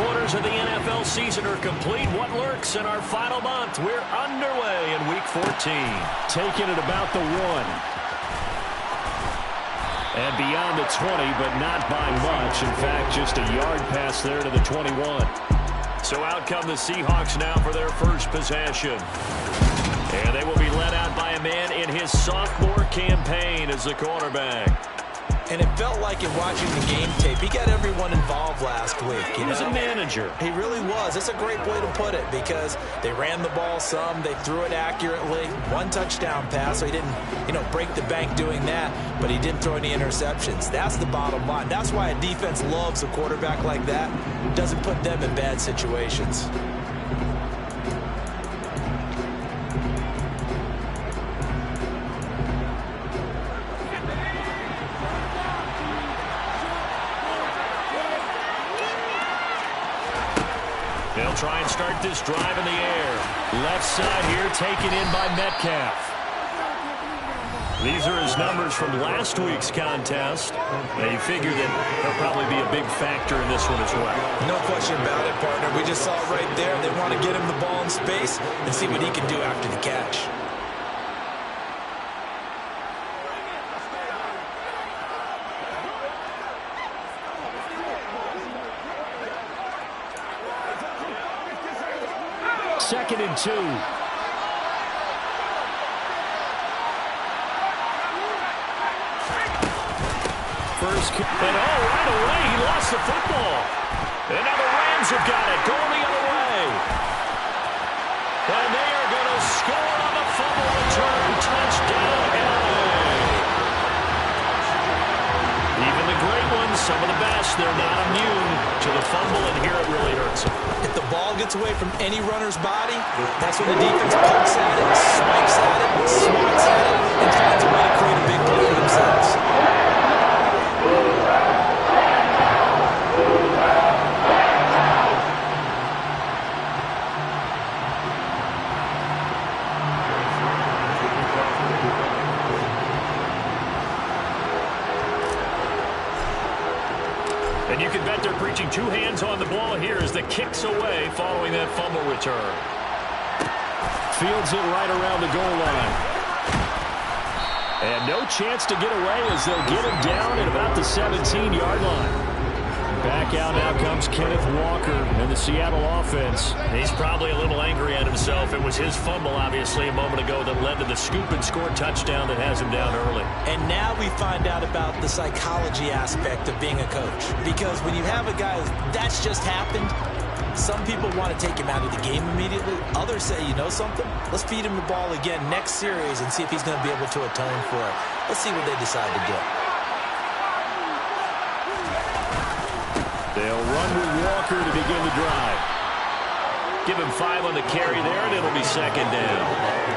quarters of the NFL season are complete. What lurks in our final month? We're underway in Week 14. Taking it about the 1. And beyond the 20, but not by much. In fact, just a yard pass there to the 21. So out come the Seahawks now for their first possession. And they will be led out by a man in his sophomore campaign as the quarterback. And it felt like in watching the game tape, he got everyone involved last week. He was a manager. He really was. It's a great way to put it because they ran the ball some, they threw it accurately. 1 touchdown pass, so he didn't, break the bank doing that, but he didn't throw any interceptions. That's the bottom line. That's why a defense loves a quarterback like that. Doesn't put them in bad situations. They'll try and start this drive in the air. Left side here taken in by Metcalf. These are his numbers from last week's contest. Now you figure that he'll probably be a big factor in this one as well. No question about it, partner. We just saw it right there. They want to get him the ball in space and see what he can do after the catch. Second and 2. First, and right away, he lost the football. And now the Rams have got it, going the other way. And they are going to score on the fumble return. Touchdown, LA. Even the great ones, some of the best, they're not immune to the fumble, and here it really hurts them. If the ball gets away from any runner's body, that's when the defense pokes at it, swipes at it, swats at it, and finds a way to create a big play for themselves. And you can bet they're preaching 2 hands on the ball here as the kick's away following that fumble return. Fields it right around the goal line. And no chance to get away as they'll get him down at about the 17-yard line. Back out now comes Kenneth Walker and the Seattle offense. He's probably a little angry at himself. It was his fumble, obviously, a moment ago that led to the scoop and score touchdown that has him down early. And now we find out about the psychology aspect of being a coach. Because when you have a guy that's just happened, some people want to take him out of the game immediately. Others say, you know something? Let's feed him the ball again next series and see if he's going to be able to atone for it. Let's see what they decide to do. They'll run with Walker to begin the drive. Give him 5 on the carry there, and it'll be second down.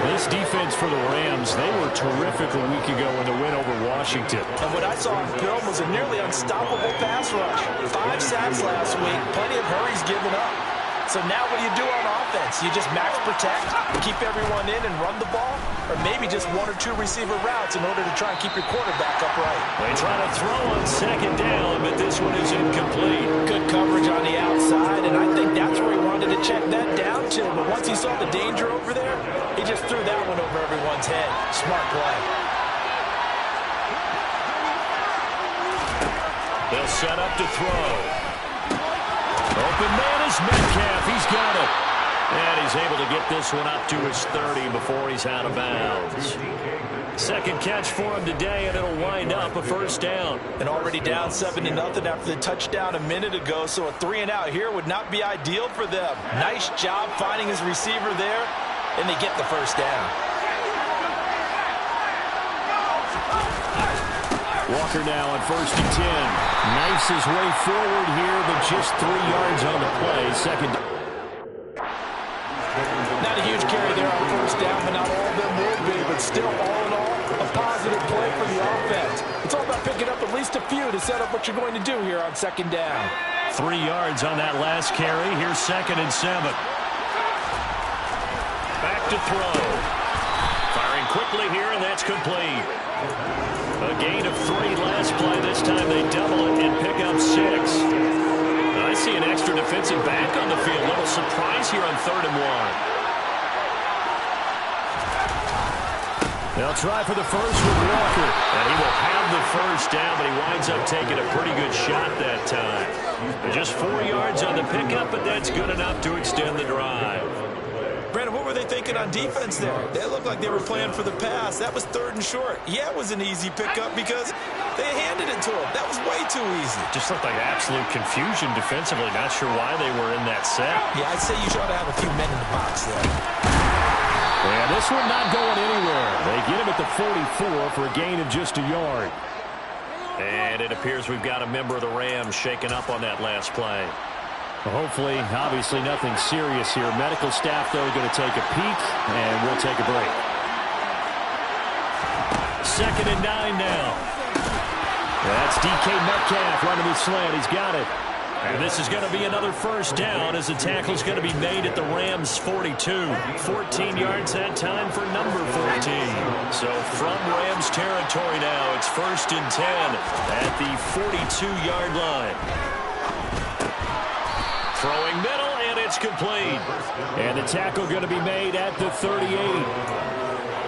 This defense for the Rams, they were terrific a week ago in the win over Washington. And what I saw on film was a nearly unstoppable pass rush. 5 sacks last week, plenty of hurries given up. So now what do you do on offense? You just max protect, keep everyone in and run the ball? Or maybe just 1 or 2 receiver routes in order to try and keep your quarterback upright? They try to throw on second down, but this one is incomplete. Good coverage on the outside, and I think that's where he wanted to check that down to. But once he saw the danger over there, he just threw that one over everyone's head. Smart play. They'll set up to throw. Open man is Metcalf. He's got it. And he's able to get this one up to his 30 before he's out of bounds. Second catch for him today, and it'll wind up a first down. And already down 7-0 after the touchdown a minute ago, so a 3-and-out here would not be ideal for them. Nice job finding his receiver there, and they get the first down. Walker now on 1st and 10. Knifes his way forward here, but just 3 yards on the play. Second. Not a huge carry there on first down, but not all of them will be. But still, all in all, a positive play for the offense. It's all about picking up at least a few to set up what you're going to do here on second down. 3 yards on that last carry. Here's 2nd and 7. Back to throw. Firing quickly here, and that's complete. A gain of 3 last play. This time they double it and pick up 6. I see an extra defensive back on the field. Little surprise here on 3rd and 1. They'll try for the first with Walker. And he will have the first down, but he winds up taking a pretty good shot that time. Just 4 yards on the pickup, but that's good enough to extend the drive. Brandon, what were they thinking on defense there? They looked like they were playing for the pass. That was 3rd and short. Yeah, it was an easy pickup because they handed it to him. That was way too easy. Just looked like absolute confusion defensively. Not sure why they were in that set. Yeah, I'd say you ought to have a few men in the box there. And this one not going anywhere. They get him at the 44 for a gain of just a yard. And it appears we've got a member of the Rams shaken up on that last play. Well, hopefully, obviously nothing serious here. Medical staff, though, going to take a peek, and we'll take a break. 2nd and 9 now. That's DK Metcalf running the slant. He's got it. And this is going to be another first down as the tackle's going to be made at the Rams' 42. 14 yards that time for number 14. So from Rams territory now, it's 1st and 10 at the 42-yard line. Throwing middle, and it's complete. And the tackle going to be made at the 38.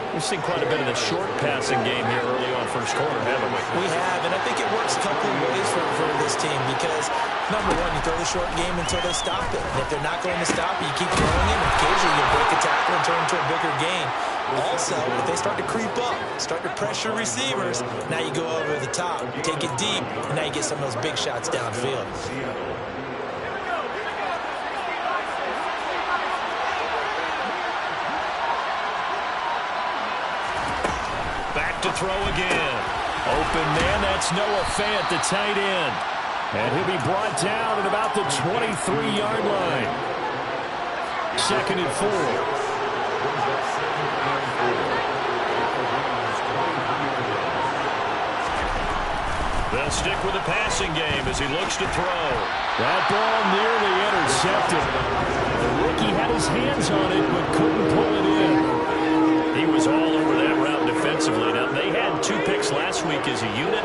We've seen quite a bit of the short passing game here early on first quarter, haven't we? We have, and I think it works a couple of ways for this team because, number one, you throw the short game until they stop it. And if they're not going to stop it, you keep throwing it, and occasionally you break a tackle and turn into a bigger gain. Also, if they start to creep up, start to pressure receivers, now you go over the top, you take it deep, and now you get some of those big shots downfield. To throw again. Open man, that's Noah Fant, the tight end. And he'll be brought down at about the 23-yard line. 2nd and 4. They'll stick with the passing game as he looks to throw. That ball nearly intercepted. The rookie had his hands on it but couldn't pull it in. He was all over that route defensively. Now, they had 2 picks last week as a unit.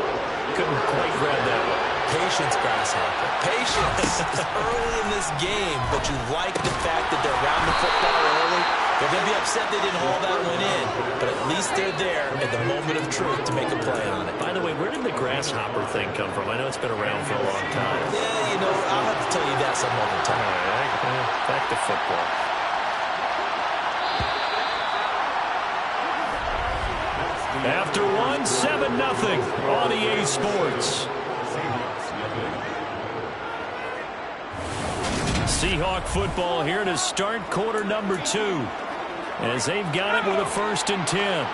Couldn't quite grab that one. Patience, Grasshopper. Patience. It's early in this game, but you like the fact that they're around the football early. They're going to be upset they didn't haul that one in, but at least they're there at the moment of truth to make a play on it. By the way, where did the grasshopper thing come from? I know it's been around for a long time. Yeah, you know, I'll have to tell you that some other time. All right, back to football. After 7-0 on EA Sports. Seahawk football here to start quarter number 2 as they've got it with a 1st and 10.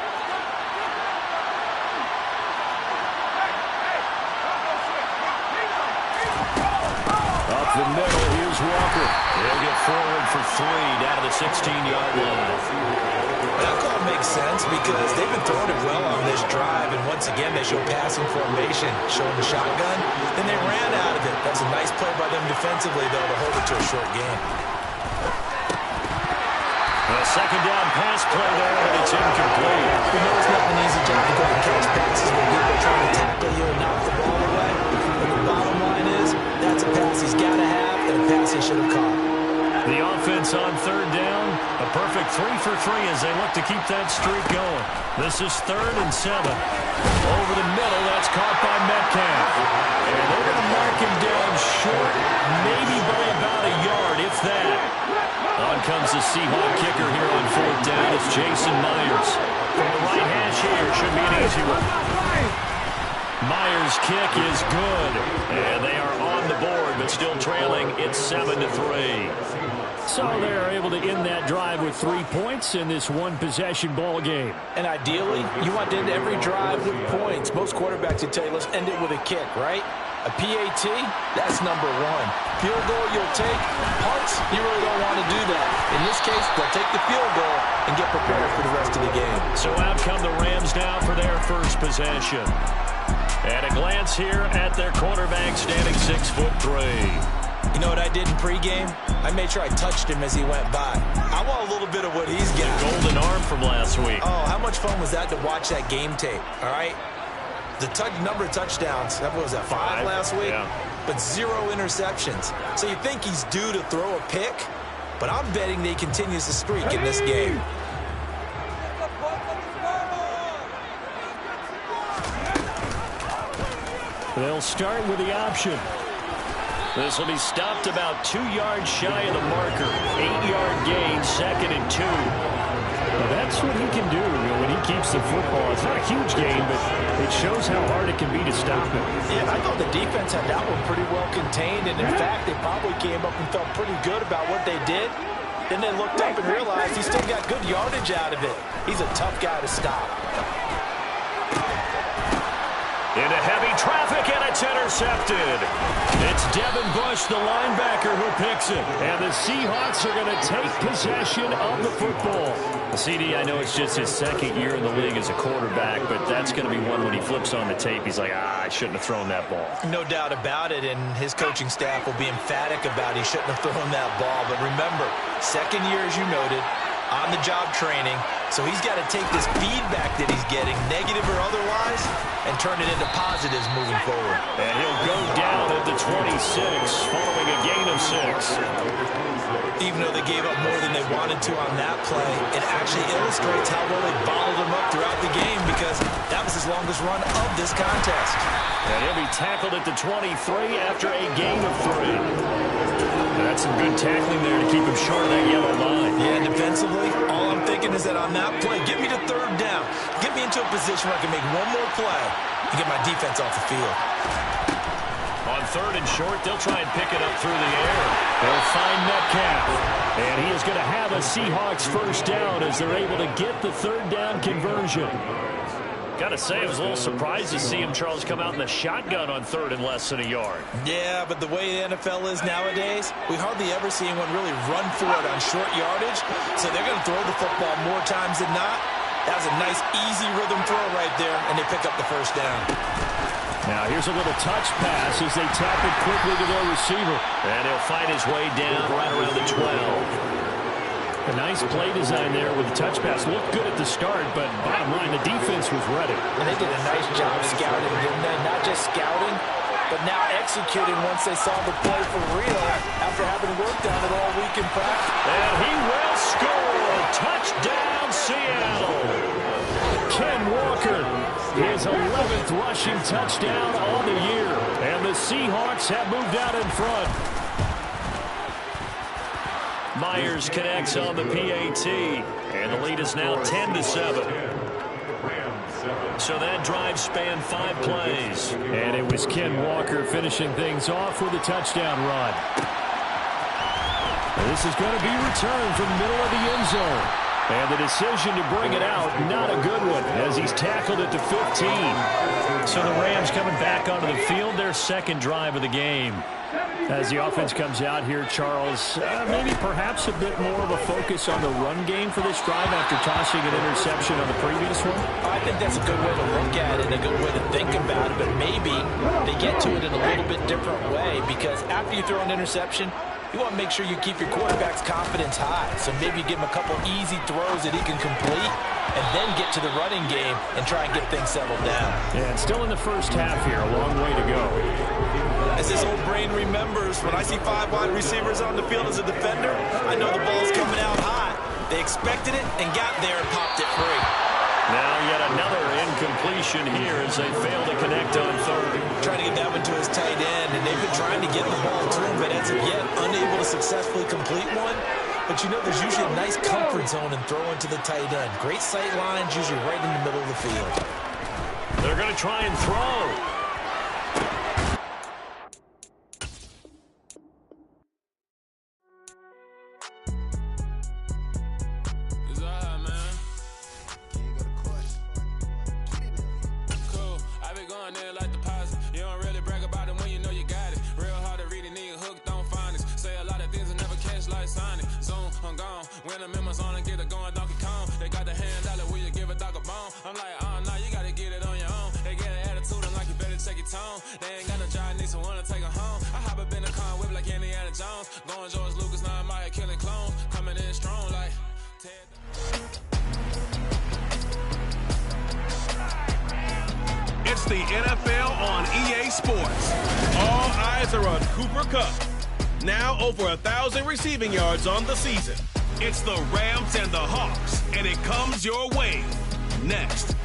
Up the middle, here's Walker. They'll get forward for 3 down to the 16-yard line. That call makes sense because they've been throwing it well on this drive, and once again they show passing formation, showing the shotgun. Then they ran out of it. That was a nice play by them defensively, though, to hold it to a short game. A 2nd down pass play there, and it's incomplete. We know it's not an easy job to go and catch passes when people are trying to tackle you and knock the ball away. But the bottom line is that's a pass he's got to have and a pass he should have caught. The offense on 3rd down, a perfect 3 for 3 as they look to keep that streak going. This is 3rd and 7. Over the middle, that's caught by Metcalf. And they're going to mark him down short, maybe by about a yard, if that. On comes the Seahawk kicker here on 4th down. It's Jason Myers. From the right hash here, should be an easy one. Myers' kick is good. And they are on the board, but still trailing. It's 7-3. So they're able to end that drive with 3 points in this one-possession ball game. And ideally, you want to end every drive with points. Most quarterbacks would tell you, let's end it with a kick, right? A PAT, that's number 1. Field goal you'll take. Punts, you really don't want to do that. In this case, they'll take the field goal and get prepared for the rest of the game. So out come the Rams now for their first possession. And a glance here at their quarterback standing 6'3". You know what I did in pregame? I made sure I touched him as he went by. I want a little bit of what he's got. The golden arm from last week. Oh, how much fun was that to watch that game tape, all right? The number of touchdowns, what was that, 5 last week? Yeah. but 0 interceptions. So you think he's due to throw a pick, but I'm betting that he continues the streak in this game. They'll start with the option. This will be stopped about 2 yards shy of the marker. 8-yard gain, 2nd and 2. Well, that's what he can do when he keeps the football. It's not a huge gain, but it shows how hard it can be to stop it. Yeah, I thought the defense had that one pretty well contained, and in fact, they probably came up and felt pretty good about what they did. Then they looked up and realized he still got good yardage out of it. He's a tough guy to stop. Into heavy traffic, and it's intercepted. It's Devin Bush, the linebacker, who picks it. And the Seahawks are going to take possession of the football. CD, I know it's just his 2nd year in the league as a quarterback, but that's going to be one when he flips on the tape. He's like, I shouldn't have thrown that ball. No doubt about it, and his coaching staff will be emphatic about he shouldn't have thrown that ball. But remember, 2nd year, as you noted, on-the-job training, so he's got to take this feedback that he's getting, negative or otherwise, and turn it into positives moving forward. And he'll go down at the 26 following a gain of 6. Even though they gave up more than they wanted to on that play, it actually illustrates how well they bottled him up throughout the game, because that was his longest run of this contest. And he'll be tackled at the 23 after a gain of 3. That's some good tackling there to keep him short of that yellow line. Yeah, defensively, all I'm thinking is that on that play, get me to 3rd down. Get me into a position where I can make one more play and get my defense off the field. On 3rd and short, they'll try and pick it up through the air. They'll find Metcalf. And he is going to have a Seahawks 1st down as they're able to get the 3rd down conversion. Got to say, I was a little surprised to see him, Charles, come out in the shotgun on 3rd and less than a yard. Yeah, but the way the NFL is nowadays, we hardly ever see anyone really run for it on short yardage, so they're going to throw the football more times than not. That was a nice, easy rhythm throw right there, and they pick up the 1st down. Now here's a little touch pass as they tap it quickly to their receiver. And he'll find his way down right around the 12. A nice play design there with the touch pass. Looked good at the start, but bottom line, the defense was ready. And they did a nice job scouting, didn't they? Not just scouting, but now executing once they saw the play for real after having worked on it all week in practice. And he will score. Touchdown, Seattle. Ken Walker, his 11th rushing touchdown on the year. And the Seahawks have moved out in front. Myers connects on the PAT, and the lead is now 10-7. So that drive spanned 5 plays. And it was Ken Walker finishing things off with a touchdown run. And this is going to be returned from the middle of the end zone. And the decision to bring it out, not a good one, as he's tackled at the 15. So the Rams coming back onto the field, their 2nd drive of the game. As the offense comes out here, Charles, maybe perhaps a bit more of a focus on the run game for this drive after tossing an interception on the previous one? I think that's a good way to look at it, a good way to think about it, but maybe they get to it in a little bit different way, because after you throw an interception, you want to make sure you keep your quarterback's confidence high. So maybe you give him a couple easy throws that he can complete and then get to the running game and try and get things settled down. Yeah, and still in the 1st half here, a long way to go. As this old brain remembers, when I see 5 wide receivers on the field as a defender, I know the ball's coming out hot. They expected it and got there and popped it free. Now yet another incompletion here as they fail to connect on 3rd. Trying to get that one to his tight end, and they've been trying to get the ball to him, but as of yet, unable to successfully complete one. But you know, there's usually a nice comfort zone in throwing to the tight end. Great sight lines, usually right in the middle of the field. They're going to try and throw. It's the NFL on EA Sports. All eyes are on Cooper Kupp. Now over 1,000 receiving yards on the season. It's the Rams and the Hawks, and it comes your way next.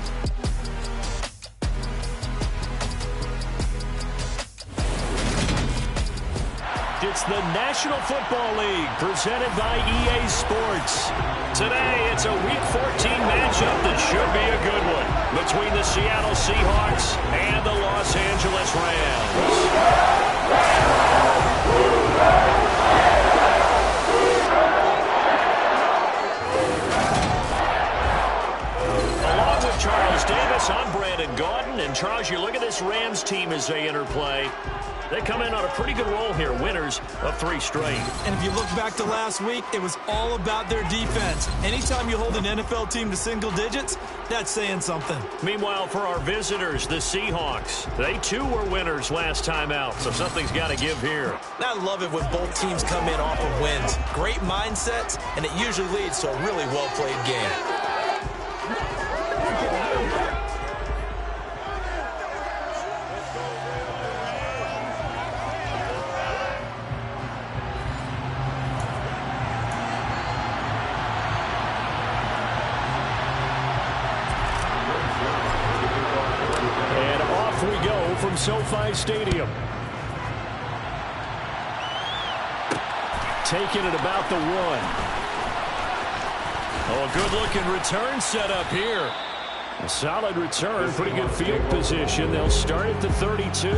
It's the National Football League presented by EA Sports. Today, it's a Week 14 matchup that should be a good one between the Seattle Seahawks and the Los Angeles Rams. Along with Charles Davis, I'm Brandon Gaudin. And Charles, you look at this Rams team as they interplay. They come in on a pretty good roll here, winners of 3 straight. And if you look back to last week, it was all about their defense. Anytime you hold an NFL team to single digits, that's saying something. Meanwhile, for our visitors, the Seahawks, they too were winners last time out, so something's got to give here. I love it when both teams come in off of wins. Great mindsets, and it usually leads to a really well-played game. From SoFi Stadium. Taking it about the 1. Oh, a good-looking return set up here. A solid return, pretty good field position. They'll start at the 32.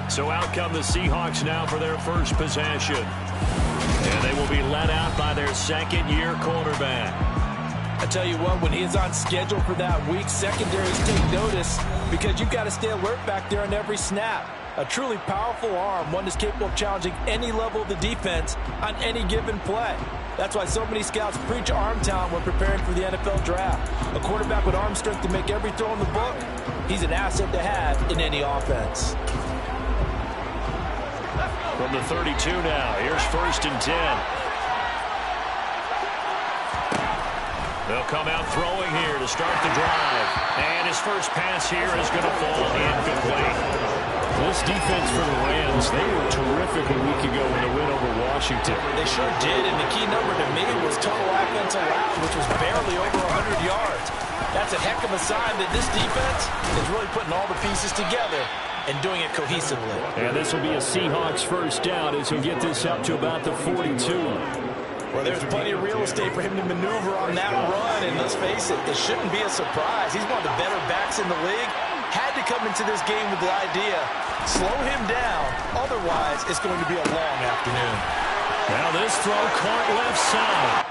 So out come the Seahawks now for their first possession. And they will be led out by their second-year quarterback. I tell you what, when he is on schedule for that week, secondaries take notice because you've got to stay alert back there on every snap. A truly powerful arm, one that's capable of challenging any level of the defense on any given play. That's why so many scouts preach arm talent when preparing for the NFL draft. A quarterback with arm strength to make every throw in the book, he's an asset to have in any offense. From the 32 now, here's 1st and 10. They'll come out throwing here to start the drive. And his first pass here is going to fall incomplete. This defense for the Rams, they were terrific a week ago in the win over Washington. They sure did, and the key number to me was total offense allowed, which was barely over 100 yards. That's a heck of a sign that this defense is really putting all the pieces together and doing it cohesively. And this will be a Seahawks first down as he'll get this up to about the 42. Well, there's plenty of real estate for him to maneuver on that run, and let's face it, it shouldn't be a surprise. He's one of the better backs in the league. Had to come into this game with the idea, slow him down, otherwise it's going to be a long afternoon. Now this throw caught left side.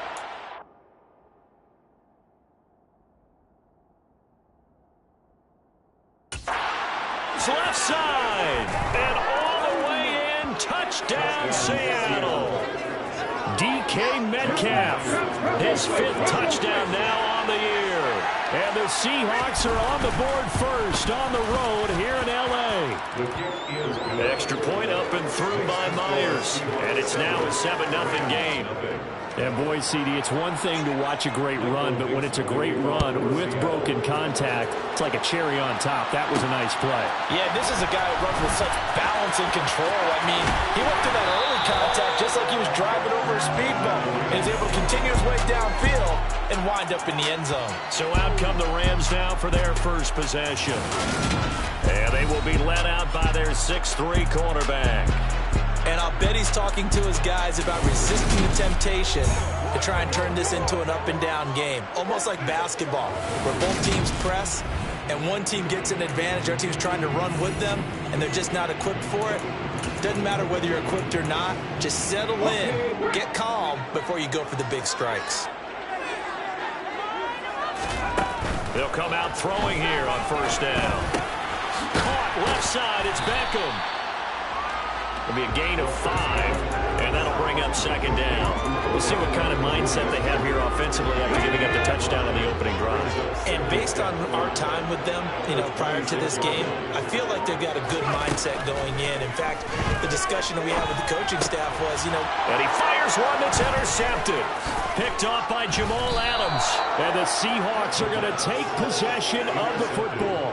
It's left side, and all the way in, touchdown Seattle. DK Metcalf, his 5th touchdown now on the year. And the Seahawks are on the board first on the road here in L.A. Extra point up and through by Myers. And it's now a 7-0 game. And boy, CD, it's one thing to watch a great run, but when it's a great run with broken contact, it's like a cherry on top. That was a nice play. Yeah, this is a guy who runs with such balance and control. I mean, he went through that early contact just like he was driving over a speed bump and is able to continue his way downfield and wind up in the end zone. So out come the Rams now for their first possession. And they will be led out by their 6'3" quarterback. And I'll bet he's talking to his guys about resisting the temptation to try and turn this into an up-and-down game. Almost like basketball, where both teams press, and one team gets an advantage, the other team's trying to run with them, and they're just not equipped for it. Doesn't matter whether you're equipped or not. Just settle in, get calm before you go for the big strikes. They'll come out throwing here on first down. Caught left side, it's Beckham. It'll be a gain of 5. And that'll bring up second down. We'll see what kind of mindset they have here offensively after giving up the touchdown on the opening drive. And based on our time with them, prior to this game, I feel like they've got a good mindset going in. In fact, the discussion that we had with the coaching staff was, And he fires one that's intercepted. Picked off by Jamal Adams. And the Seahawks are going to take possession of the football.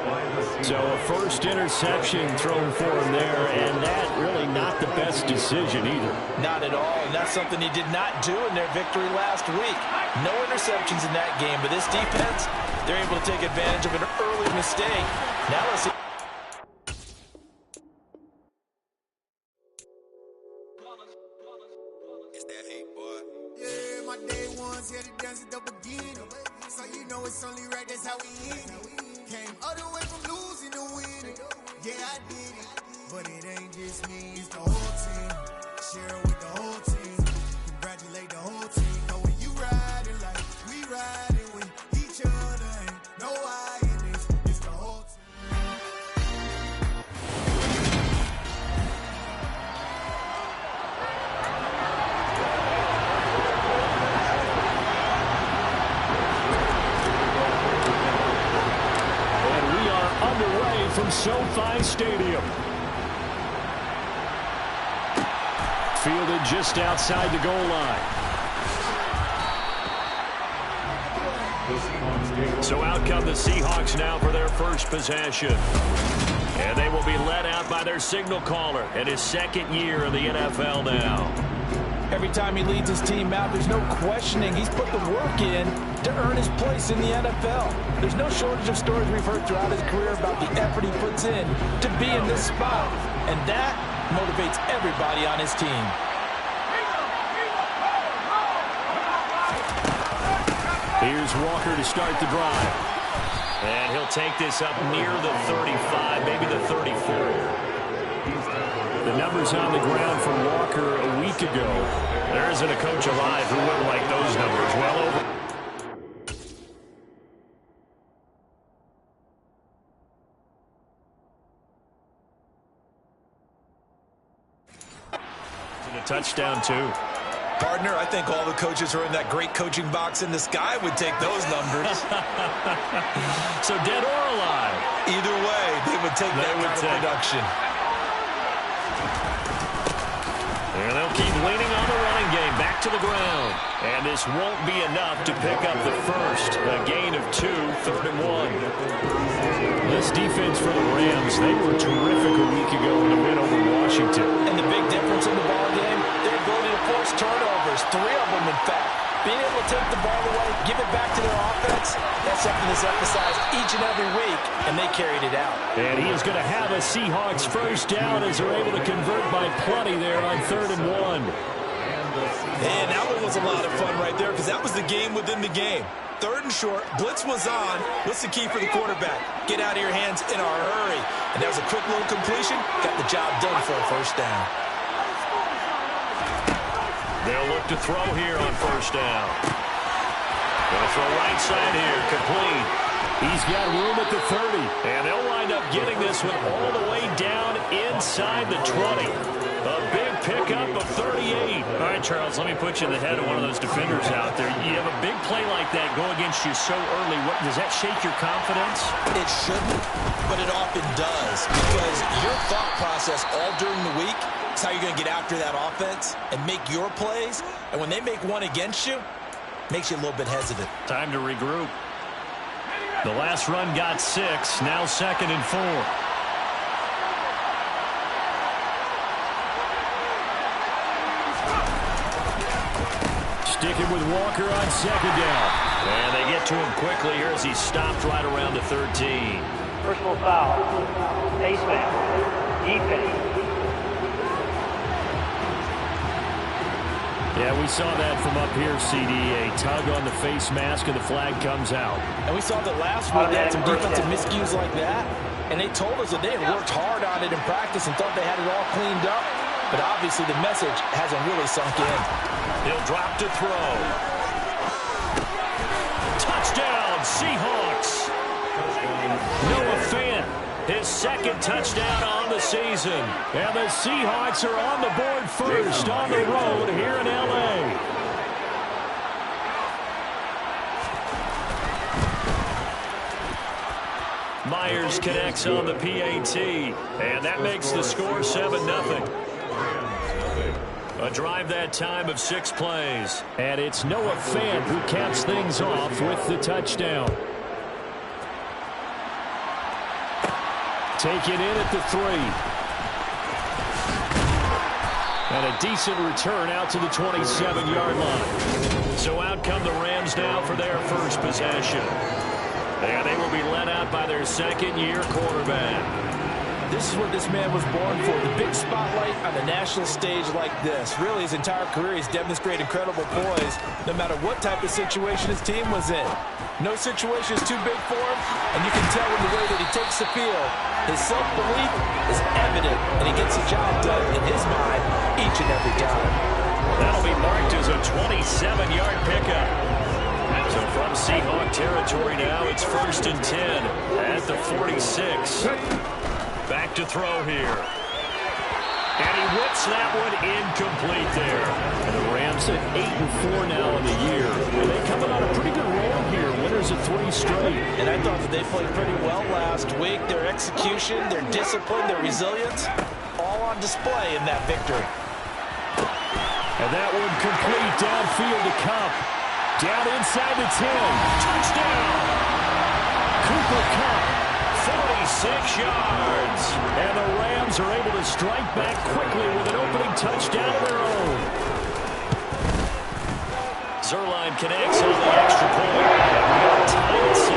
So a first interception thrown for him there, and that really not the best decision either. Not at all, and that's something he did not do in their victory last week. No interceptions in that game, but this defense, they're able to take advantage of an early mistake. Now let's see. It's that hate, boy. Yeah, my day ones here to dance at the beginning. So you know it's only right, that's how we end it. Came all the way from losing to winning. Yeah, I did it. But it ain't just me, it's the whole team. Share with the whole team. Congratulate the whole team. Know when you riding like we riding with each other. Ain't no I in this, it's the whole team. Underway from SoFi Stadium. Fielded just outside the goal line. So out come the Seahawks now for their first possession. And they will be led out by their signal caller in his second year in the NFL now. Every time he leads his team out, there's no questioning. He's put the work in to earn his place in the NFL. There's no shortage of stories we've heard throughout his career about the effort he puts in to be in this spot. And that motivates everybody on his team. Here's Walker to start the drive. And he'll take this up near the 35, maybe the 34. The numbers on the ground for Walker a week ago. There isn't a coach alive who wouldn't like those numbers. Well over. And a touchdown, too. Partner, I think all the coaches who are in that great coaching box in the sky would take those numbers. So dead or alive? Either way, they would take that kind of production. And they'll keep leaning on the running game. Back to the ground. And this won't be enough to pick up the first. A gain of 2, 3rd and 1. This defense for the Rams, they were terrific a week ago in the win over Washington. And the big difference in the ball game, their ability to force turnovers. 3 of them, in fact. Being able to take the ball away, give it back to their offense, that's something that's emphasized each and every week, and they carried it out. And he is going to have a Seahawks first down as they're able to convert by plenty there on 3rd and 1. And that one was a lot of fun right there because that was the game within the game. 3rd and short, blitz was on. What's the key for the quarterback? Get out of your hands in a hurry. And that was a quick little completion, got the job done for a first down. They'll look to throw here on first down. Gonna throw right side here, complete. He's got room at the 30. And they'll wind up getting this one all the way down inside the 20. A big pickup of 38. All right, Charles, let me put you in the head of one of those defenders out there. You have a big play like that go against you so early. Does that shake your confidence? It shouldn't, but it often does because your thought process all during the week is how you're going to get after that offense and make your plays. And when they make one against you, it makes you a little bit hesitant. Time to regroup. The last run got 6. Now 2nd and 4. Sticking with Walker on 2nd down. And they get to him quickly here as he's stopped right around the 13. Personal foul. Face mask. Defense. Yeah, we saw that from up here, CD. A tug on the face mask, and the flag comes out. And we saw that last week they had some defensive miscues like that, and they told us that they had worked hard on it in practice and thought they had it all cleaned up. But obviously the message hasn't really sunk in. He'll drop to throw. Touchdown, Seahawks. Noah Fant his second touchdown on the season. And the Seahawks are on the board first on the road here in L.A. Myers connects on the PAT, and that makes the score 7-0. A drive that time of 6 plays. And it's Noah Fant who caps things off with the touchdown. Take it in at the 3. And a decent return out to the 27-yard line. So out come the Rams now for their first possession. And they will be led out by their second-year quarterback. This is what this man was born for, the big spotlight on the national stage like this. Really, his entire career, he's demonstrated incredible poise, no matter what type of situation his team was in. No situation is too big for him, and you can tell in the way that he takes the field. His self-belief is evident, and he gets the job done in his mind each and every time. That'll be marked as a 27-yard pickup. So from Seahawk territory now, it's 1st and 10 at the 46. Back to throw here. And he whips that one incomplete there. And the Rams at 8-4 now in the year. And they coming on a pretty good roll here. Winners of 3 straight. And I thought that they played pretty well last week. Their execution, their discipline, their resilience, all on display in that victory. And that one complete downfield to Kupp. Down inside the 10. Touchdown! Cooper Kupp. 46 yards. And the Rams are able to strike back quickly with an opening touchdown of their own. Zerline connects on the extra point. We got tied at 7.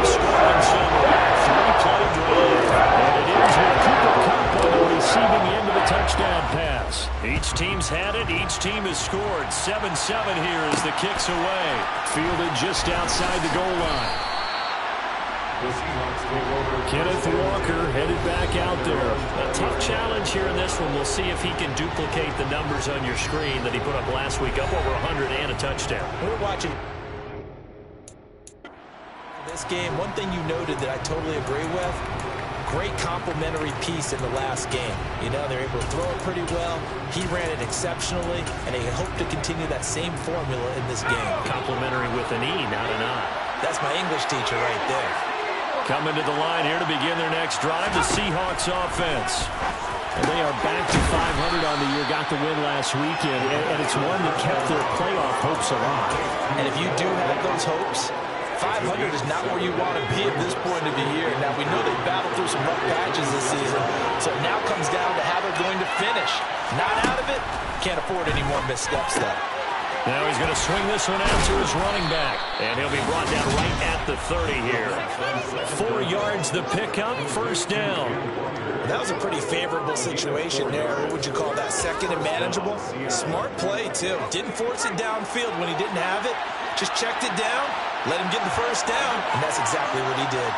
Scoring somewhere. 3-play drive. And it ends with Cooper Kupp on the receiving end of the touchdown pass. Each team's had it. Each team has scored. 7-7 here as the kick's away. Fielded just outside the goal line. Kenneth Walker headed back out there. A tough challenge here in this one. We'll see if he can duplicate the numbers on your screen that he put up last week, up over 100 and a touchdown. We're watching this game. One thing you noted that I totally agree with, great complementary piece in the last game. You know, they're able to throw it pretty well. He ran it exceptionally, and they hope to continue that same formula in this game. Complimentary with an E, not an I. That's my English teacher right there. Coming to the line here to begin their next drive, the Seahawks offense. And they are back to 500 on the year, got the win last weekend, and it's one that kept their playoff hopes alive. And if you do have those hopes, 500 is not where you want to be at this point of the year. Now, we know they battled through some rough patches this season, so it now comes down to how they're going to finish. Not out of it, can't afford any more missteps, though. Now he's going to swing this one out to his running back. And he'll be brought down right at the 30 here. 4 yards the pickup, 1st down. That was a pretty favorable situation there. What would you call that? 2nd and manageable? Smart play, too. Didn't force it downfield when he didn't have it. Just checked it down, let him get the 1st down, and that's exactly what he did.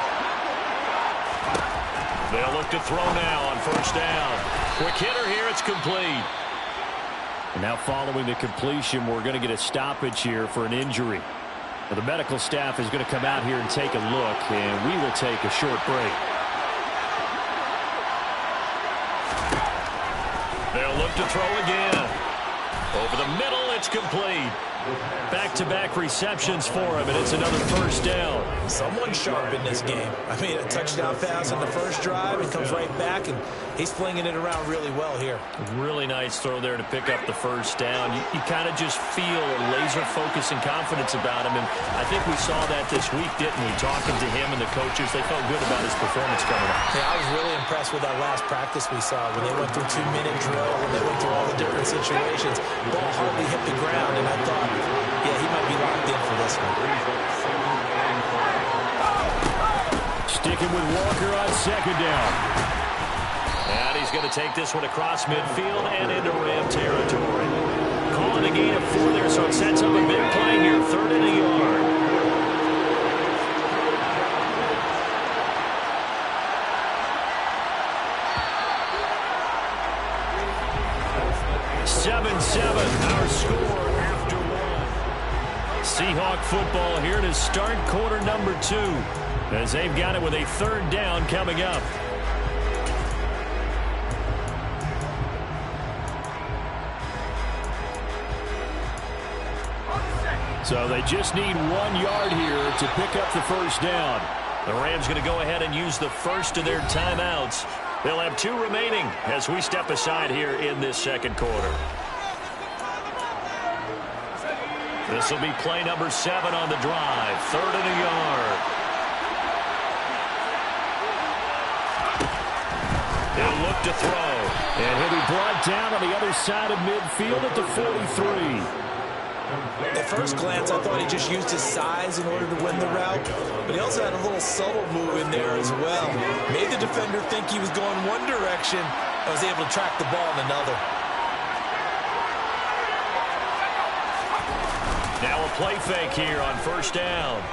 They'll look to throw now on 1st down. Quick hitter here, it's complete. And now following the completion, we're going to get a stoppage here for an injury. Well, the medical staff is going to come out here and take a look, and we will take a short break. They'll look to throw again. Over the middle, it's complete. Back-to-back receptions for him, and it's another 1st down. Someone sharp in this game. I mean, a touchdown pass on the first drive, and comes right back, and he's flinging it around really well here. Really nice throw there to pick up the 1st down. You kind of just feel a laser focus and confidence about him, and I think we saw that this week, didn't we? Talking to him and the coaches, they felt good about his performance coming up. Yeah, I was really impressed with that last practice we saw when they went through 2-minute drill, when they went through all the different situations. Ball hardly hit the ground, and I thought, yeah, he might be locked in for this one. Sticking with Walker on 2nd down. And he's going to take this one across midfield and into Ram territory. Calling a gain of 4 there, so it sets up a big play here. 3rd and a yard. Seahawk football here to start quarter number 2, as they've got it with a third down coming up. So they just need 1 yard here to pick up the first down. The Rams going to go ahead and use the first of their timeouts. They'll have 2 remaining as we step aside here in this second quarter. This will be play number 7 on the drive. 3rd and a yard. He'll look to throw. And he'll be brought down on the other side of midfield at the 43. At first glance, I thought he just used his size in order to win the route, but he also had a little subtle move in there as well. Made the defender think he was going one direction and was able to track the ball in another. Now a play fake here on first down.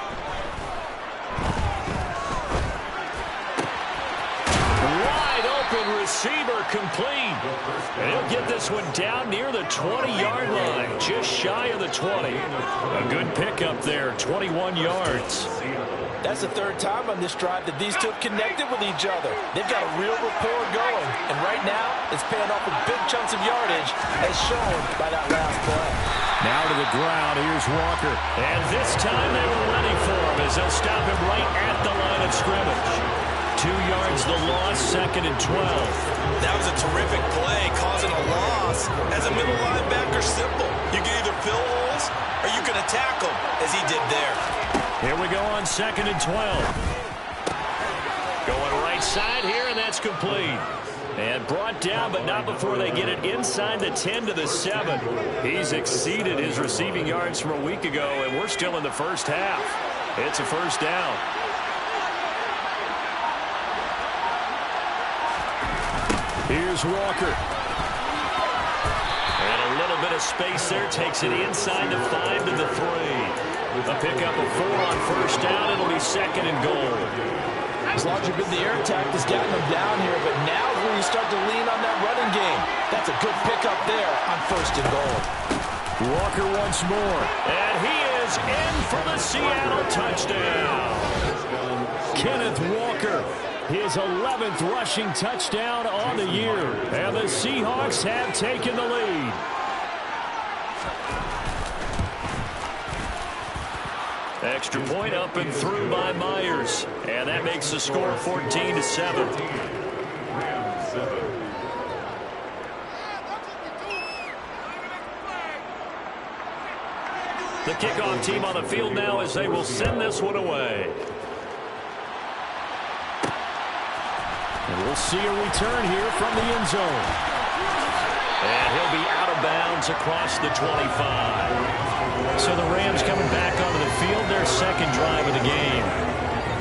Wide open receiver complete. And he'll get this one down near the 20-yard line, just shy of the 20. A good pickup there, 21 yards. That's the 3rd time on this drive that these two have connected with each other. They've got a real rapport going, and right now it's paying off with big chunks of yardage, as shown by that last play. Now to the ground, here's Walker. And this time they were ready for him as they'll stop him right at the line of scrimmage. 2 yards the loss, 2nd and 12. That was a terrific play, causing a loss. As a middle linebacker, simple. You can either fill holes or you can attack them, as he did there. Here we go on 2nd and 12. Going right side here, and that's complete. And brought down, but not before they get it inside the 10 to the 7. He's exceeded his receiving yards from a week ago, and we're still in the first half. It's a first down. Here's Walker. And a little bit of space there. Takes it inside the 5 to the 3. A pickup of 4 on first down. It'll be 2nd and goal. As long as you've been the air attack has gotten them down here, but now is where you start to lean on that running game. That's a good pickup there on 1st and goal. Walker once more. And he is in for the Seattle touchdown. Kenneth Walker. His 11th rushing touchdown on the year. And the Seahawks have taken the lead. Extra point up and through by Myers. And that makes the score 14 to 7. The kickoff team on the field now as they will send this one away. And we'll see a return here from the end zone. And he'll be out of bounds across the 25. So the Rams coming back onto the field, their 2nd drive of the game.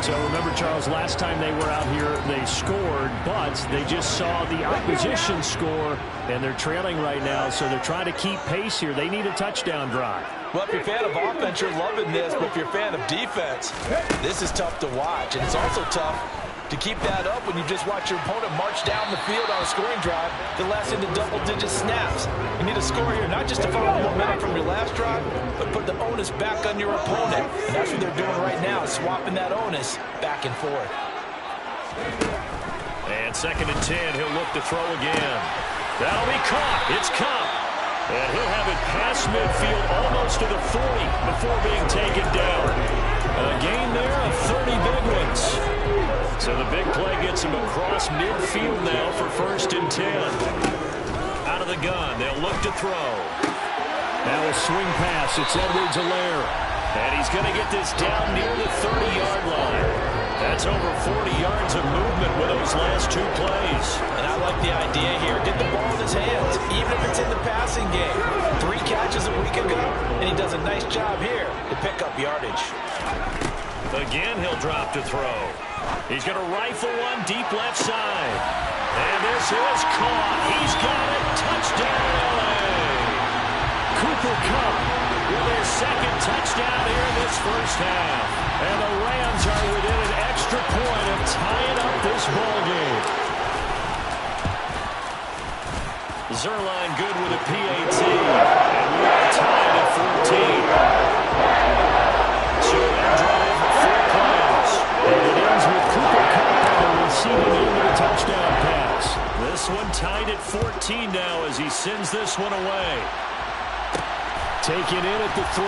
So remember, Charles, last time they were out here, they scored, but they just saw the opposition score, and they're trailing right now, so they're trying to keep pace here. They need a touchdown drive. Well, if you're a fan of offense, you're loving this, but if you're a fan of defense, this is tough to watch, and it's also tough to keep that up when you just watch your opponent march down the field on a scoring drive that lasts into double-digit snaps. You need a score here, not just to follow the momentum from your last drive, but put the onus back on your opponent. And that's what they're doing right now, swapping that onus back and forth. And 2nd and 10, he'll look to throw again. That'll be caught. It's Cup. And he'll have it past midfield almost to the 40 before being taken down. A gain there of 30 big ones. So the big play gets him across midfield now for 1st and 10. Out of the gun, they'll look to throw. Now a swing pass, it's Edwards-Helaire. And he's going to get this down near the 30-yard line. That's over 40 yards of movement with those last 2 plays. And I like the idea here. Get the ball in his hands, even if it's in the passing game. 3 catches a week ago, and he does a nice job here to pick up yardage. Again, he'll drop to throw. He's going to rifle one deep left side. And this is caught. He's got it. Touchdown, LA. Cooper Kupp with his 2nd touchdown here in this first half. And the Rams are within an extra point of tying up this ball game. Zerline good with a PAT. And we are tied at 14. 13 now as he sends this one away. Taken in at the 3.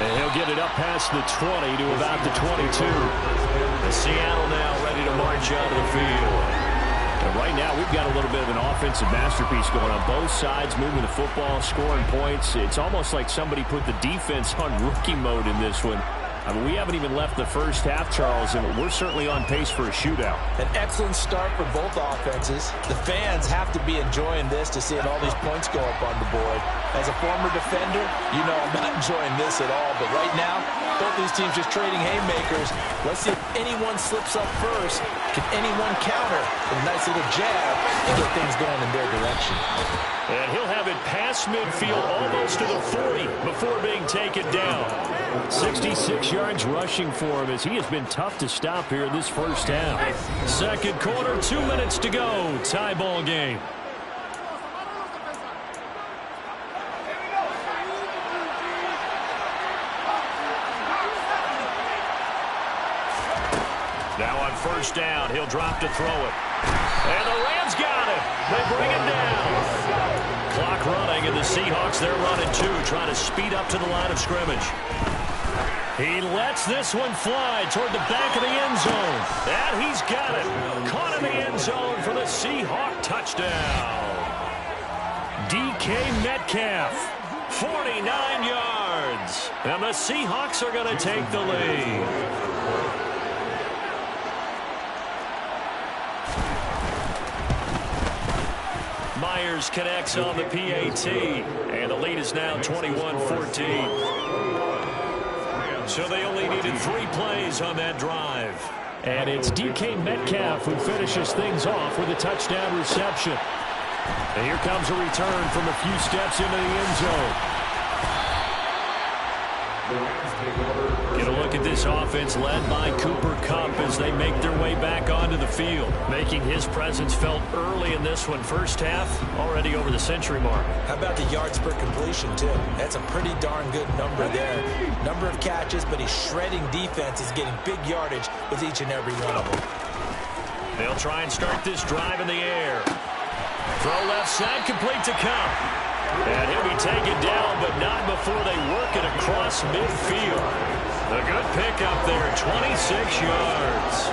And he'll get it up past the 20 to about the 22. And Seattle now ready to march out of the field. And right now we've got a little bit of an offensive masterpiece going on both sides, moving the football, scoring points. It's almost like somebody put the defense on rookie mode in this one. I mean, we haven't even left the first half, Charles, and we're certainly on pace for a shootout. An excellent start for both offenses. The fans have to be enjoying this to see all these points go up on the board. As a former defender, you know I'm not enjoying this at all. But right now, both these teams just trading haymakers. Let's see if anyone slips up first. Can anyone counter with a nice little jab and get things going in their direction? And he'll have it past midfield almost to the 40 before being taken down. 66 yards rushing for him as he has been tough to stop here in this first half. Second quarter, 2 minutes to go. Tie ball game. Now on first down, he'll drop to throw it. And the Rams got it. They bring him down. Clock running, and the Seahawks, they're running too, trying to speed up to the line of scrimmage. He lets this one fly toward the back of the end zone. And he's got it. Caught in the end zone for the Seahawk touchdown. DK Metcalf, 49 yards. And the Seahawks are going to take the lead. Myers connects on the PAT, and the lead is now 21-14. So they only needed 3 plays on that drive. And it's DK Metcalf who finishes things off with a touchdown reception. And here comes a return from a few steps into the end zone. Get a look at this offense led by Cooper Kupp as they make their way back onto the field, making his presence felt early in this one. First half, already over the century mark. How about the yards per completion, too? That's a pretty darn good number there. Number of catches, but he's shredding defense. He's getting big yardage with each and every one of them. They'll try and start this drive in the air. Throw left side, complete to Kupp. And he'll be taken down, but not before they work it across midfield. A good pickup there, 26 yards.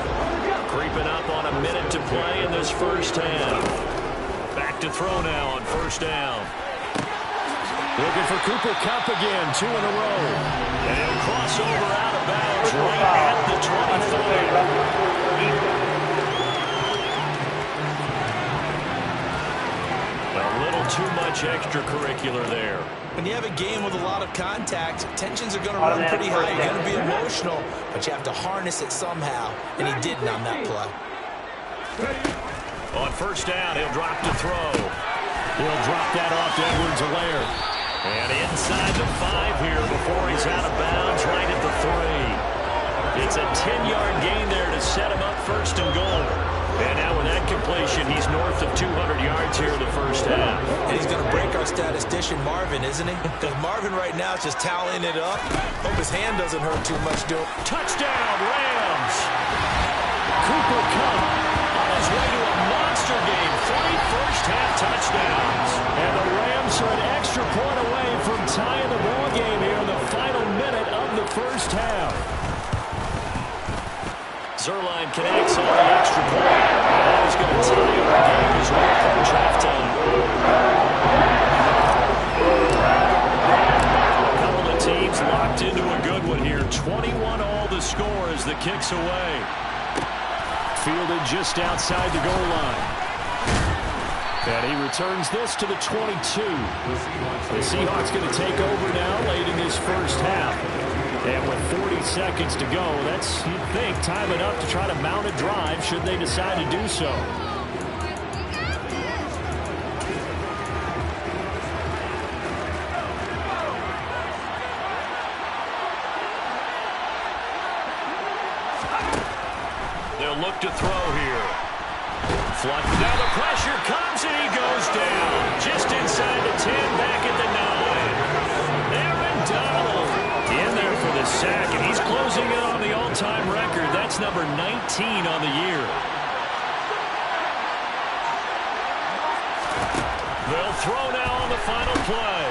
Creeping up on a minute to play in this first half. Back to throw now on first down. Looking for Cooper Kupp again, 2 in a row. And he'll cross over out of bounds right at the 25. A little too much extracurricular there. When you have a game with a lot of contact, tensions are going to run pretty high. You're going to be emotional, but you have to harness it somehow, and he didn't on that play. On first down, he'll drop to throw. He'll drop that off to Edwards-Helaire. And inside the 5 here before he's out of bounds, right at the 3. It's a 10-yard gain there to set him up first and goal. And now with that completion, he's north of 200 yards here in the first half. And he's going to break our statistician Marvin, isn't he? Because Marvin right now is just toweling it up. Hope his hand doesn't hurt too much doing it. Touchdown, Rams! Cooper Kupp on his way to a monster game. 3 first-half touchdowns. And the Rams are an extra point away from tying the ball game here in the final minute of the first half. Zerline connects on the extra point. And he's going to tie up the game as we approach halftime. A couple of teams locked into a good one here. 21 all the score as the kick's away. Fielded just outside the goal line. And he returns this to the 22. The Seahawks going to take over now late in this first half. And with 40 seconds to go, that's, you'd think, time enough to try to mount a drive should they decide to do so. They'll look to throw here. Now the pressure comes and he goes down. Just inside the 10, back at the 9. Aaron Donald in there for the sack, and he's closing in on the all-time record. That's number 19 on the year. They'll throw now on the final play.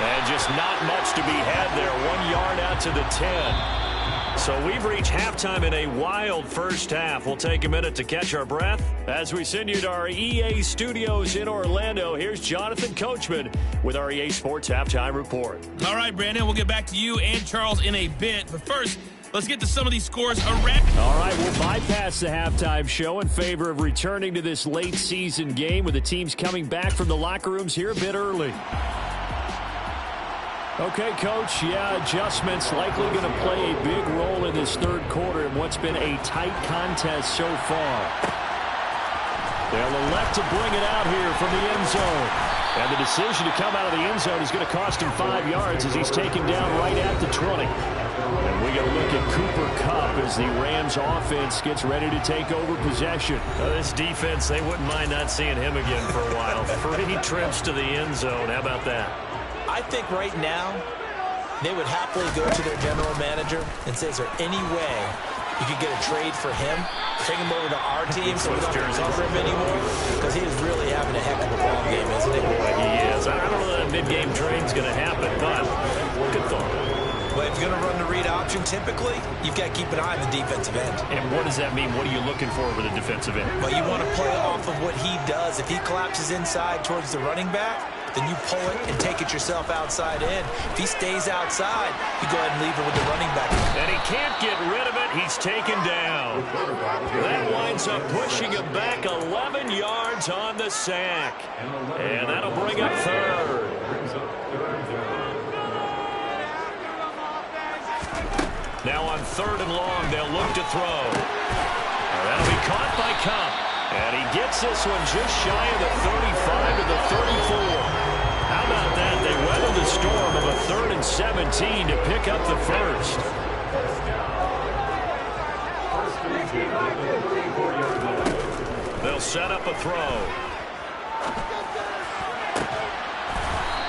And just not much to be had there. 1 yard out to the 10. So we've reached halftime in a wild first half. We'll take a minute to catch our breath as we send you to our EA studios in Orlando. Here's Jonathan Coachman with our EA Sports Halftime Report. All right, Brandon, we'll get back to you and Charles in a bit. But first, let's get to some of these scores around. All right, we'll bypass the halftime show in favor of returning to this late season game with the teams coming back from the locker rooms here a bit early. Okay, Coach, adjustments likely going to play a big role in this third quarter in what's been a tight contest so far. They'll elect to bring it out here from the end zone. And the decision to come out of the end zone is going to cost him 5 yards as he's taken down right at the 20. And we got to look at Cooper Kupp as the Rams offense gets ready to take over possession. This defense, they wouldn't mind not seeing him again for a while. 3 trips to the end zone. How about that? I think right now they would happily go to their general manager and say, is there any way you could get a trade for him? Bring him over to our team so we don't have to cover him anymore? Because he is really having a heck of a ball game, isn't he? Boy, he is. I don't know that mid-game trade's going to happen, but good thought. But if you're going to run the read option, typically, you've got to keep an eye on the defensive end. And what does that mean? What are you looking for with a defensive end? But you want to play off of what he does. If he collapses inside towards the running back, then you pull it and take it yourself outside in. If he stays outside, you go ahead and leave it with the running back. And he can't get rid of it. He's taken down. That winds up pushing him back 11 yards on the sack. And that'll bring up third. Now on 3rd and long, they'll look to throw. That'll be caught by Kupp. And he gets this one just shy of the 35 to the 34. How about that? They weather the storm of a 3rd and 17 to pick up the first. They'll set up a throw.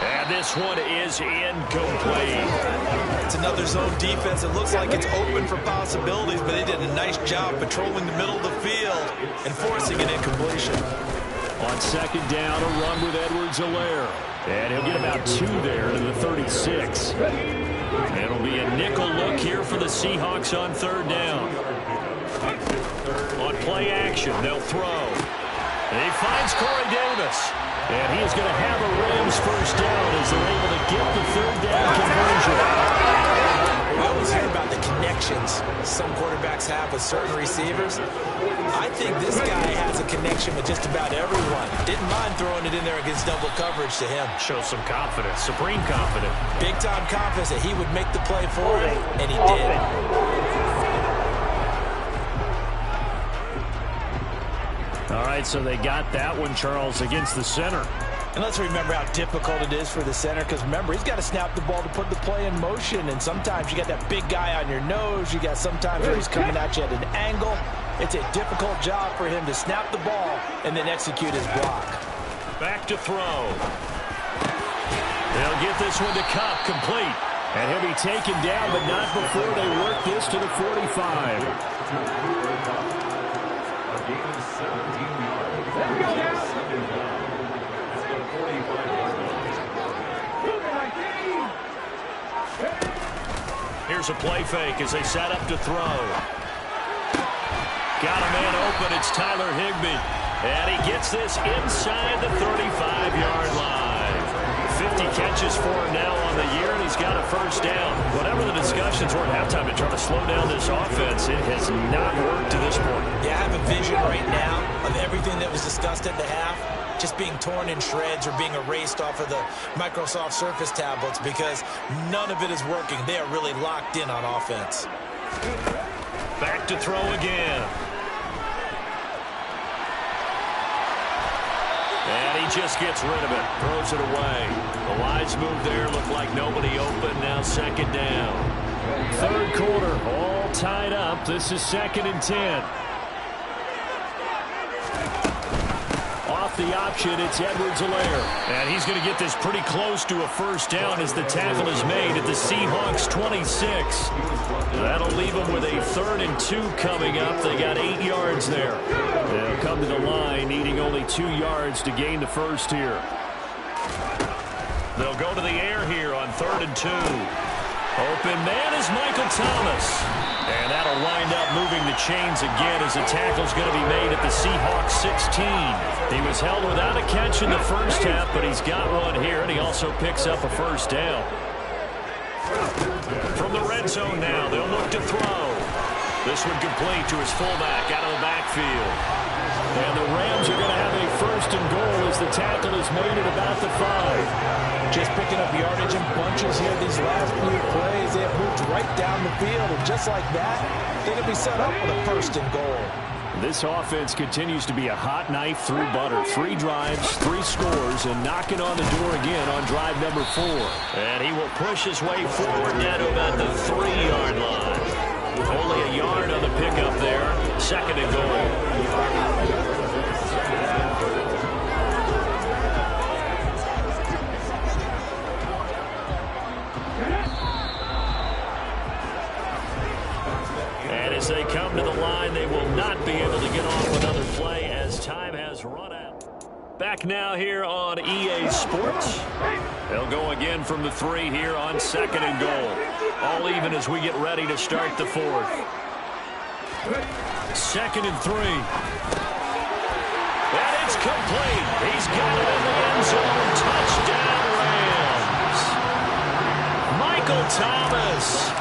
And this one is incomplete. It's another zone defense. It looks like it's open for possibilities, but they did a nice job patrolling the middle of the field and forcing an incompletion. On 2nd down, a run with Edwards-Helaire. And he'll get about 2 there to the 36. It'll be a nickel look here for the Seahawks on 3rd down. On play action, they'll throw. And he finds Corey Davis. And he is going to have a Rams first down as they're able to get the 3rd down conversion. We always hear about the connections some quarterbacks have with certain receivers. I think this guy has a connection with just about everyone. Didn't mind throwing it in there against double coverage to him. Shows some confidence, supreme confidence. Big-time confidence that he would make the play for him, and he did. All right, so they got that one, Charles, against the center. And let's remember how difficult it is for the center, because remember, he's got to snap the ball to put the play in motion, and sometimes you got that big guy on your nose. You got sometimes where he's coming at you at an angle. It's a difficult job for him to snap the ball and then execute his block. Back to throw. They'll get this one to Kupp, complete. And he'll be taken down, but not before they work this to the 45. Here's a play fake as they set up to throw. Got a man open. It's Tyler Higbee. And he gets this inside the 35-yard line. 50 catches for him now on the year, and he's got a first down. Whatever the discussions were at halftime to try to slow down this offense, it has not worked to this point. Yeah, I have a vision right now of everything that was discussed at the half just being torn in shreds or being erased off of the Microsoft Surface tablets because none of it is working. They are really locked in on offense. Back to throw again. And he just gets rid of it. Throws it away. The wise move there. Looked like nobody open. Now 2nd down. 3rd quarter. All tied up. This is 2nd and 10. Off off the option. It's Edwards-Helaire. And he's going to get this pretty close to a first down as the tackle is made at the Seahawks 26. That'll leave them with a 3rd and 2 coming up. They got 8 yards there. They'll come to the line needing only 2 yards to gain the first here. They'll go to the air here on 3rd and 2. Open man is Michael Thomas. And that'll wind up moving the chains again as the tackle's going to be made at the Seahawks 16. He was held without a catch in the first half, but he's got one here, and he also picks up a first down. From the red zone now, they'll look to throw. This one complete to his fullback out of the backfield. And the Rams are going to have a 1st and goal as the tackle is made at about the 5. Just picking up yardage in bunches here these last few plays. They have moved right down the field, and just like that, they're going to be set up with a 1st and goal. This offense continues to be a hot knife through butter. 3 drives, 3 scores, and knocking on the door again on drive number 4. And he will push his way forward now to about the 3-yard line. Only a yard on the pickup there. 2nd and goal. As they come to the line, they will not be able to get off another play as time has run out. Back now here on EA Sports. They'll go again from the 3 here on 2nd and goal. All even as we get ready to start the 4th. 2nd and 3. And it's complete. He's got it in the end zone. Touchdown, Rams. Michael Thomas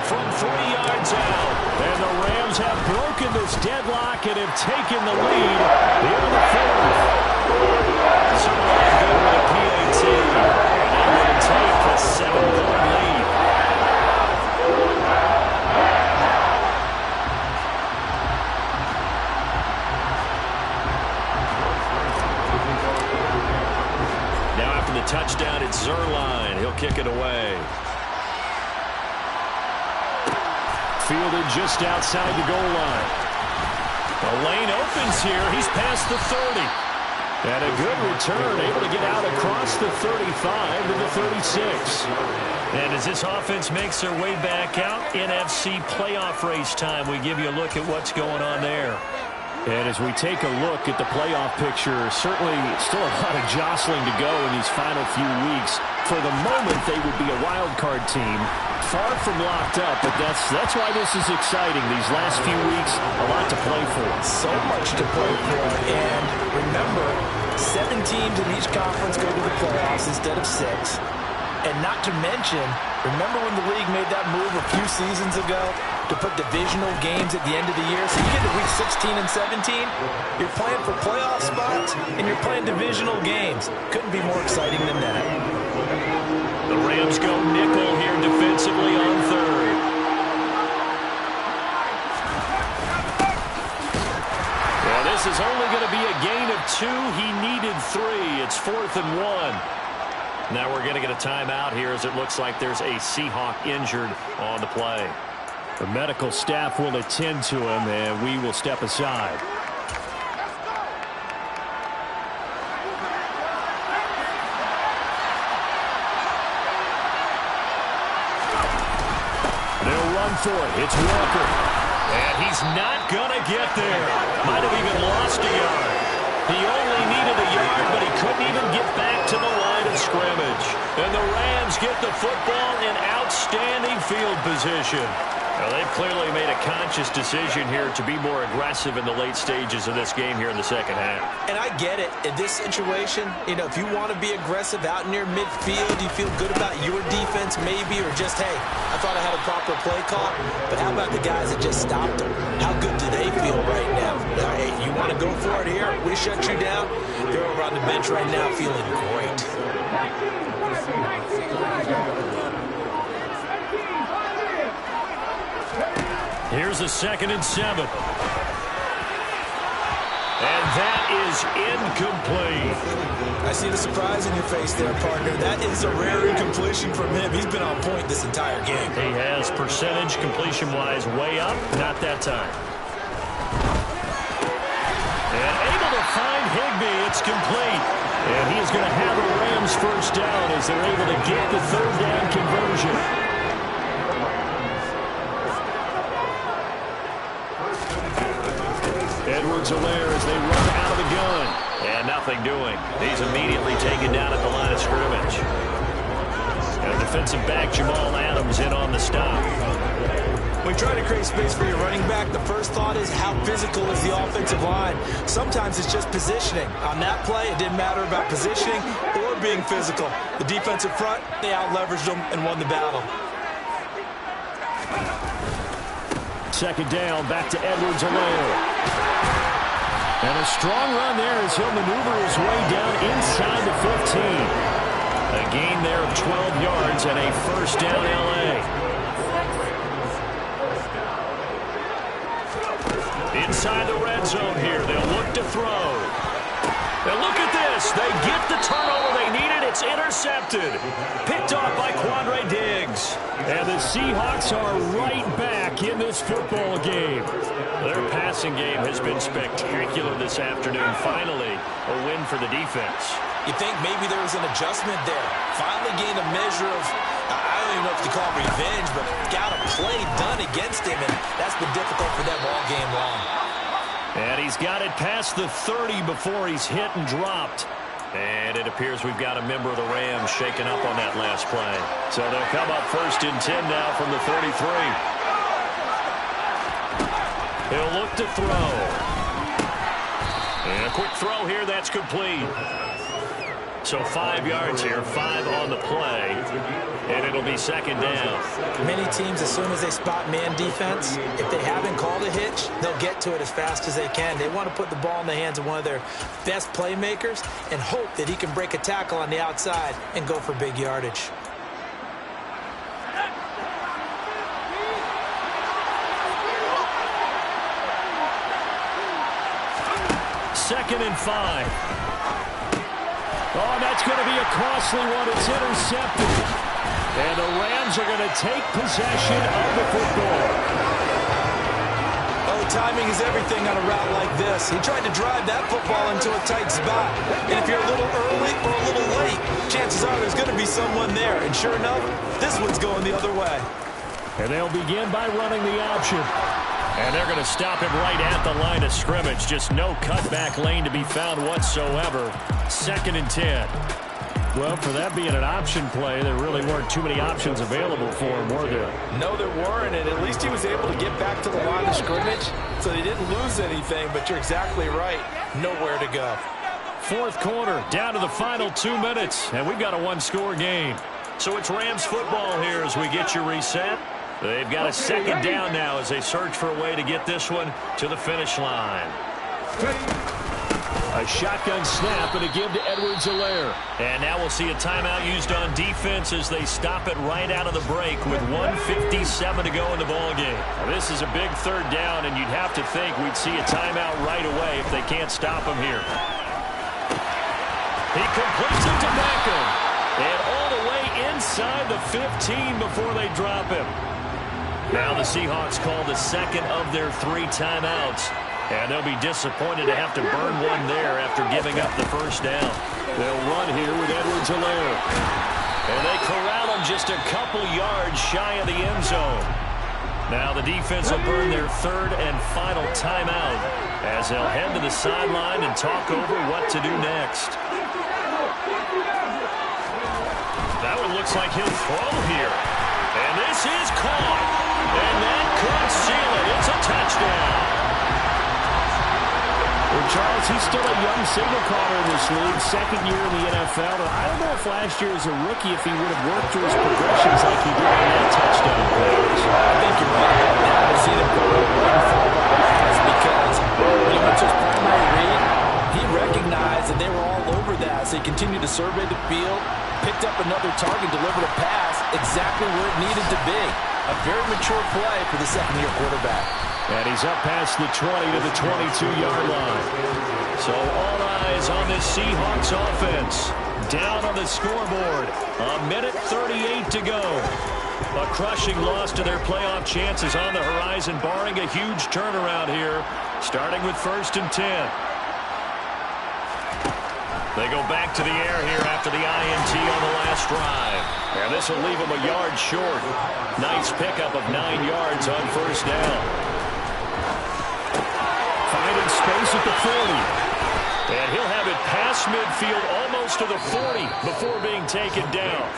from 3 yards out. And the Rams have broken this deadlock and have taken the lead here in the 4th. So they'll go with a PAT. And will take a 7-point lead. Now after the touchdown, it's Zerline. He'll kick it away. Fielded just outside the goal line. The lane opens here. He's past the 30. And a good return, able to get out across the 35 to the 36. And as this offense makes their way back out, NFC playoff race time, we give you a look at what's going on there. And as we take a look at the playoff picture, certainly still a lot of jostling to go in these final few weeks. For the moment, they would be a wild card team, far from locked up, but that's why this is exciting. These last few weeks, a lot to play for. So much to play for. And remember, 7 teams in each conference go to the playoffs instead of 6. And not to mention, remember when the league made that move a few seasons ago to put divisional games at the end of the year? So you get to week 16 and 17, you're playing for playoff spots, and you're playing divisional games. Couldn't be more exciting than that. The Rams go nickel here defensively on 3rd. Well, this is only going to be a gain of 2. He needed 3. It's 4th and 1. Now we're going to get a timeout here as it looks like there's a Seahawk injured on the play. The medical staff will attend to him, and we will step aside. They'll run for it. It's Walker. And he's not going to get there. Might have even lost a yard. He only needed a yard, but he couldn't even get back to the line of scrimmage. And the Rams get the football in outstanding field position. Well, they've clearly made a conscious decision here to be more aggressive in the late stages of this game here in the second half. And I get it. In this situation, you know, if you want to be aggressive out near midfield, you feel good about your defense maybe, or just, hey, I thought I had a proper play call. But how about the guys that just stopped them? How good do they feel right now? Hey, you want to go for it here? We shut you down. They're over on the bench right now feeling great. Here's a 2nd and 7. And that is incomplete. I see the surprise in your face there, partner. That is a rare incompletion from him. He's been on point this entire game. He has percentage completion-wise way up. Not that time. And able to find Higbee It's complete. And he is going to have a Rams first down as they're able to get the third down conversion. Edwards-Helaire as they run out of the gun. And nothing doing. He's immediately taken down at the line of scrimmage. And defensive back Jamal Adams in on the stop. When trying to create space for your running back, the first thought is how physical is the offensive line. Sometimes it's just positioning. On that play, it didn't matter about positioning or being physical. The defensive front, they out-leveraged them and won the battle. Second down, back to Edwards-Helaire. And a strong run there as he'll maneuver his way down inside the 15. A gain there of 12 yards and a first down L.A. Inside the red zone here. They'll look to throw. Now look at this. They get the turnover they needed. It's intercepted. Picked off by Quandre Diggs. And the Seahawks are right back in this football game. Their passing game has been spectacular this afternoon. Finally, a win for the defense. You think maybe there was an adjustment there. Finally gained a measure of, I don't even know if you call it revenge, but got a play done against him, and that's been difficult for them all game long. And he's got it past the 30 before he's hit and dropped. And it appears we've got a member of the Rams shaken up on that last play. So they'll come up first and 10 now from the 33. He'll look to throw. And a quick throw here, that's complete. So 5 yards here, 5 on the play, and it'll be second down. Many teams, as soon as they spot man defense, if they haven't called a hitch, they'll get to it as fast as they can. They want to put the ball in the hands of one of their best playmakers and hope that he can break a tackle on the outside and go for big yardage. Second and 5. Oh, that's going to be a costly one. It's intercepted. And the Rams are going to take possession of the football. Oh, timing is everything on a route like this. He tried to drive that football into a tight spot. And if you're a little early or a little late, chances are there's going to be someone there. And sure enough, this one's going the other way. And they'll begin by running the option. And they're going to stop him right at the line of scrimmage. Just no cutback lane to be found whatsoever. Second and 10. Well, for that being an option play, there really weren't too many options available for him, were there? No, there weren't, and at least he was able to get back to the line of scrimmage, so they didn't lose anything, but you're exactly right. Nowhere to go. Fourth quarter, down to the final 2 minutes, and we've got a one-score game. So it's Rams football here as we get you reset. They've got a second down now as they search for a way to get this one to the finish line. A shotgun snap and a give to Edwards-Helaire. And now we'll see a timeout used on defense as they stop it right out of the break with 1:57 to go in the ballgame. This is a big third down, and you'd have to think we'd see a timeout right away if they can't stop him here. He completes it to Beckham. And all the way inside the 15 before they drop him. Now the Seahawks call the second of their 3 timeouts. And they'll be disappointed to have to burn one there after giving up the first down. They'll run here with Edwards-Helaire. And they corral him just a couple yards shy of the end zone. Now the defense will burn their third and final timeout as they'll head to the sideline and talk over what to do next. That one looks like he'll throw here. And this is caught. And that could seal it. It's a touchdown. Well, Charles, he's still a young signal caller in this league, second year in the NFL. And I don't know if last year as a rookie if he would have worked through his progressions like he did on that touchdown pass. I think you're right. Now to see them go one for the offense because when he went to his primary read, he recognized that they were all over that. So he continued to survey the field, picked up another target, delivered a pass exactly where it needed to be. A very mature play for the second-year quarterback. And he's up past the 20 to the 22-yard line. So all eyes on this Seahawks offense. Down on the scoreboard. 1:38 to go. A crushing loss to their playoff chances on the horizon, barring a huge turnaround here, starting with 1st and 10. They go back to the air here after the INT on the last drive. And this will leave them a yard short. Nice pickup of 9 yards on first down. Finding space at the 40. And he'll have it past midfield almost to the 40 before being taken down.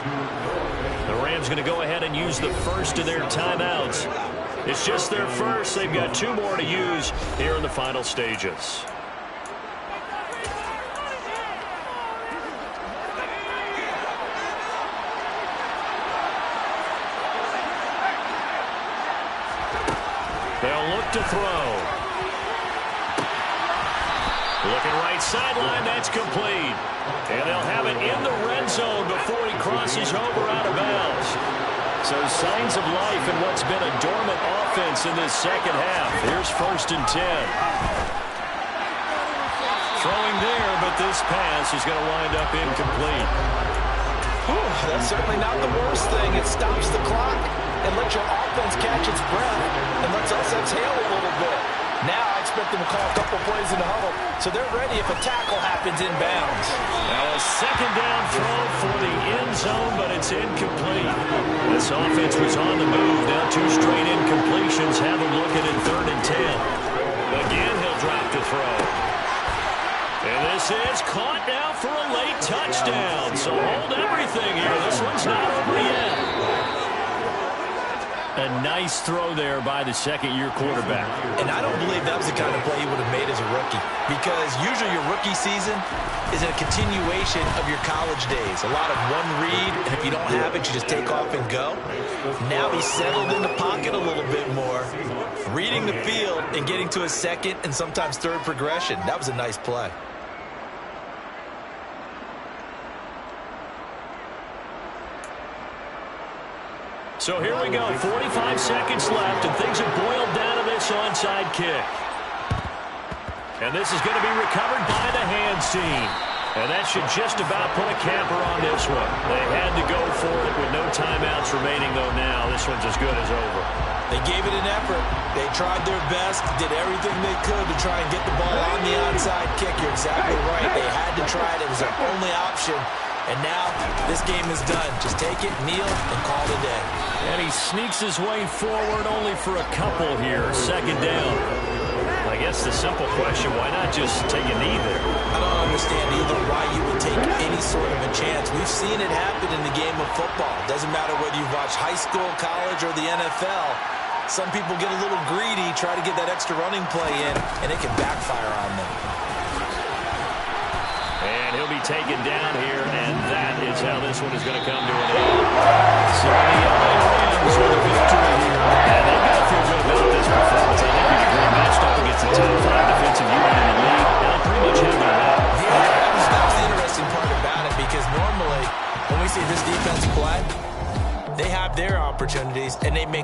The Rams going to go ahead and use the first of their timeouts. It's just their first. They've got 2 more to use here in the final stages. They'll look to throw. Looking right sideline, that's complete. And they'll have it in the red zone before he crosses over out of bounds. So signs of life in what's been a dormant offense in this second half. Here's 1st and 10. Throwing there, but this pass is going to wind up incomplete. Whew, that's certainly not the worst thing. It stops the clock and lets your offense catch its breath and lets us exhale a little bit. Now I expect them to call a couple plays in the huddle, so they're ready if a tackle happens inbounds. Now a second down throw for the end zone, but it's incomplete. This offense was on the move. Now 2 straight incompletions have them looking at 3rd and 10. Again, he'll drop to throw. And this is caught now for a late touchdown. So hold everything here. This one's not over yet. A nice throw there by the second-year quarterback. And I don't believe that was the kind of play he would have made as a rookie, because usually your rookie season is a continuation of your college days. A lot of one read, and if you don't have it, you just take off and go. Now he's settled in the pocket a little bit more, reading the field and getting to his second and sometimes third progression. That was a nice play. So here we go, 45 seconds left, and things have boiled down to this onside kick. And this is going to be recovered by the hands team. And that should just about put a capper on this one. They had to go for it with no timeouts remaining, though now. This one's as good as over. They gave it an effort. They tried their best, did everything they could to try and get the ball on the onside kick. You're exactly right. They had to try it. It was their only option. And now this game is done. Just take it, kneel, and call it a day. And he sneaks his way forward only for a couple here. Second down. I guess the simple question, why not just take a knee there? I don't understand either why you would take any sort of a chance. We've seen it happen in the game of football. Doesn't matter whether you watch high school, college, or the NFL. Some people get a little greedy, try to get that extra running play in, and it can backfire on them. And he'll be taken down here, and that is how this one is going to come to an end. So the LA Rams with a victory here. And they've got to feel good about this performance. I think you'd agree, matched up against the top 5 defensive unit in the league. Now pretty much have their back. Yeah, that was the interesting part about it, because normally when we see this defense play, they have their opportunities, and they make